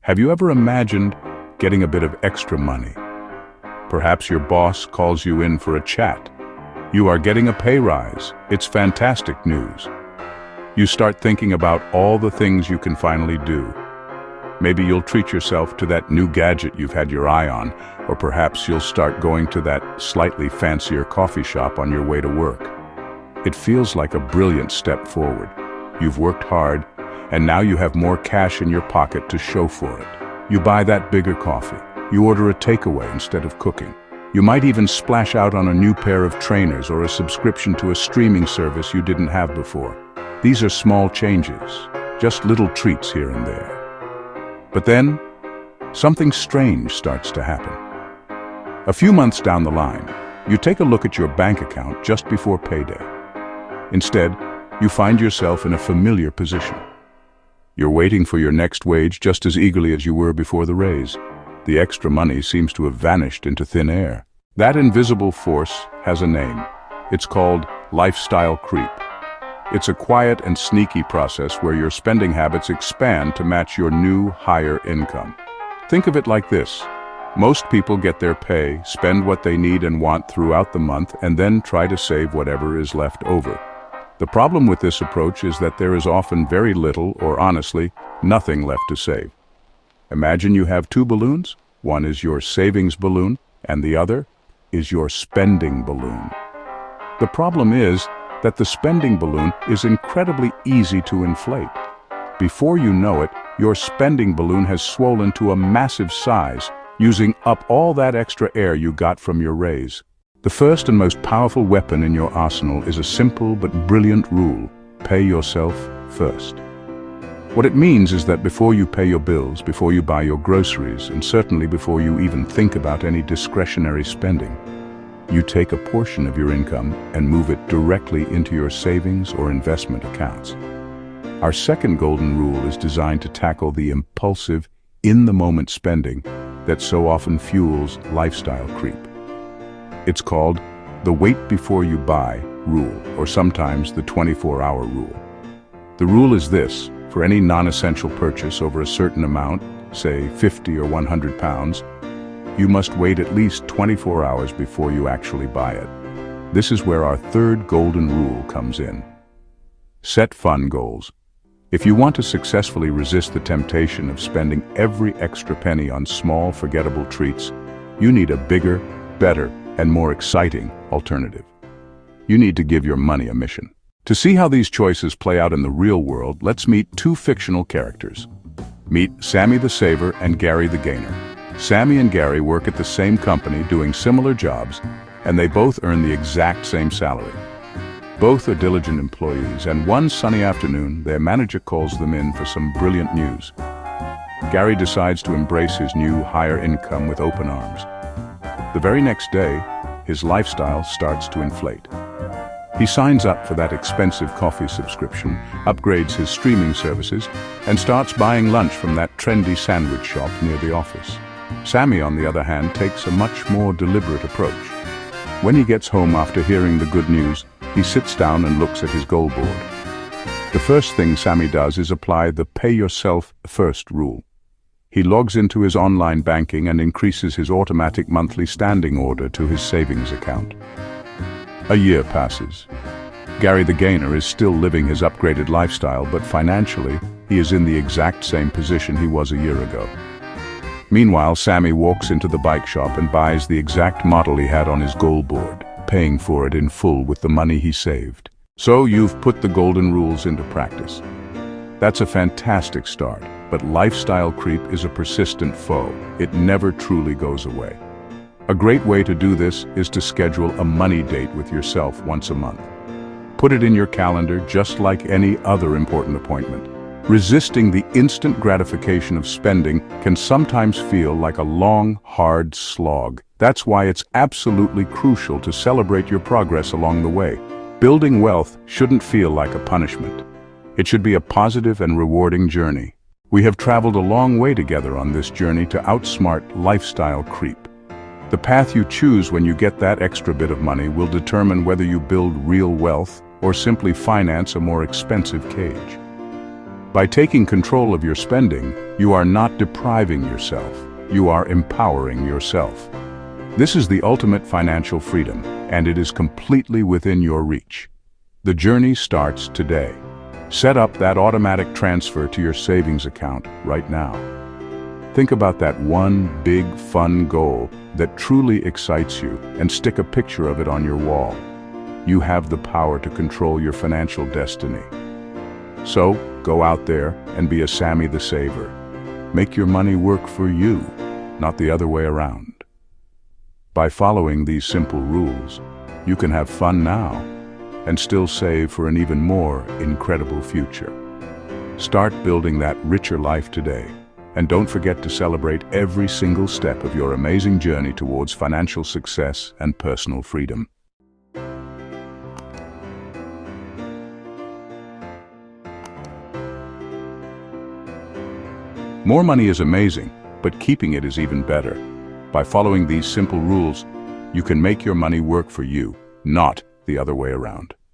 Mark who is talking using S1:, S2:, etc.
S1: Have you ever imagined getting a bit of extra money? Perhaps your boss calls you in for a chat. You are getting a pay rise. It's fantastic news. You start thinking about all the things you can finally do. Maybe you'll treat yourself to that new gadget you've had your eye on, or perhaps you'll start going to that slightly fancier coffee shop on your way to work. It feels like a brilliant step forward. You've worked hard, and now you have more cash in your pocket to show for it. You buy that bigger coffee. You order a takeaway instead of cooking. You might even splash out on a new pair of trainers or a subscription to a streaming service you didn't have before. These are small changes, just little treats here and there. But then, something strange starts to happen. A few months down the line, you take a look at your bank account just before payday. Instead, you find yourself in a familiar position. You're waiting for your next wage just as eagerly as you were before the raise. The extra money seems to have vanished into thin air. That invisible force has a name. It's called lifestyle creep. It's a quiet and sneaky process where your spending habits expand to match your new, higher income. Think of it like this. Most people get their pay, spend what they need and want throughout the month, and then try to save whatever is left over. The problem with this approach is that there is often very little, or honestly, nothing left to save. Imagine you have two balloons. One is your savings balloon, and the other is your spending balloon. The problem is that the spending balloon is incredibly easy to inflate. Before you know it, your spending balloon has swollen to a massive size, using up all that extra air you got from your raise. The first and most powerful weapon in your arsenal is a simple but brilliant rule: pay yourself first. What it means is that before you pay your bills, before you buy your groceries, and certainly before you even think about any discretionary spending, you take a portion of your income and move it directly into your savings or investment accounts. Our second golden rule is designed to tackle the impulsive, in-the-moment spending that so often fuels lifestyle creep. It's called the wait before you buy rule, or sometimes the 24-hour rule. The rule is this: for any non-essential purchase over a certain amount, say 50 or 100 pounds, you must wait at least 24 hours before you actually buy it. This is where our third golden rule comes in. Set fun goals. If you want to successfully resist the temptation of spending every extra penny on small, forgettable treats, you need a bigger, better, and more exciting alternative. You need to give your money a mission. To see how these choices play out in the real world, let's meet two fictional characters. Meet Sammy the Saver and Gary the Gainer. Sammy and Gary work at the same company doing similar jobs, and they both earn the exact same salary. Both are diligent employees, and one sunny afternoon, their manager calls them in for some brilliant news. Gary decides to embrace his new, higher income with open arms. The very next day, his lifestyle starts to inflate. He signs up for that expensive coffee subscription, upgrades his streaming services, and starts buying lunch from that trendy sandwich shop near the office. Sammy, on the other hand, takes a much more deliberate approach. When he gets home after hearing the good news, he sits down and looks at his goal board. The first thing Sammy does is apply the pay yourself first rule. He logs into his online banking and increases his automatic monthly standing order to his savings account. A year passes. Gary the Gainer is still living his upgraded lifestyle, but financially, he is in the exact same position he was a year ago. Meanwhile, Sammy walks into the bike shop and buys the exact model he had on his goal board, paying for it in full with the money he saved. So you've put the golden rules into practice. That's a fantastic start, but lifestyle creep is a persistent foe. It never truly goes away. A great way to do this is to schedule a money date with yourself once a month. Put it in your calendar just like any other important appointment. Resisting the instant gratification of spending can sometimes feel like a long, hard slog. That's why it's absolutely crucial to celebrate your progress along the way. Building wealth shouldn't feel like a punishment. It should be a positive and rewarding journey. We have traveled a long way together on this journey to outsmart lifestyle creep. The path you choose when you get that extra bit of money will determine whether you build real wealth or simply finance a more expensive cage. By taking control of your spending, you are not depriving yourself. You are empowering yourself. This is the ultimate financial freedom, and it is completely within your reach. The journey starts today. Set up that automatic transfer to your savings account right now. Think about that one big, fun goal that truly excites you and stick a picture of it on your wall. You have the power to control your financial destiny. So, go out there and be a Sammy the Saver. Make your money work for you, not the other way around. By following these simple rules, you can have fun now and still save for an even more incredible future. Start building that richer life today, and don't forget to celebrate every single step of your amazing journey towards financial success and personal freedom. More money is amazing, but keeping it is even better. By following these simple rules, you can make your money work for you, not the other way around.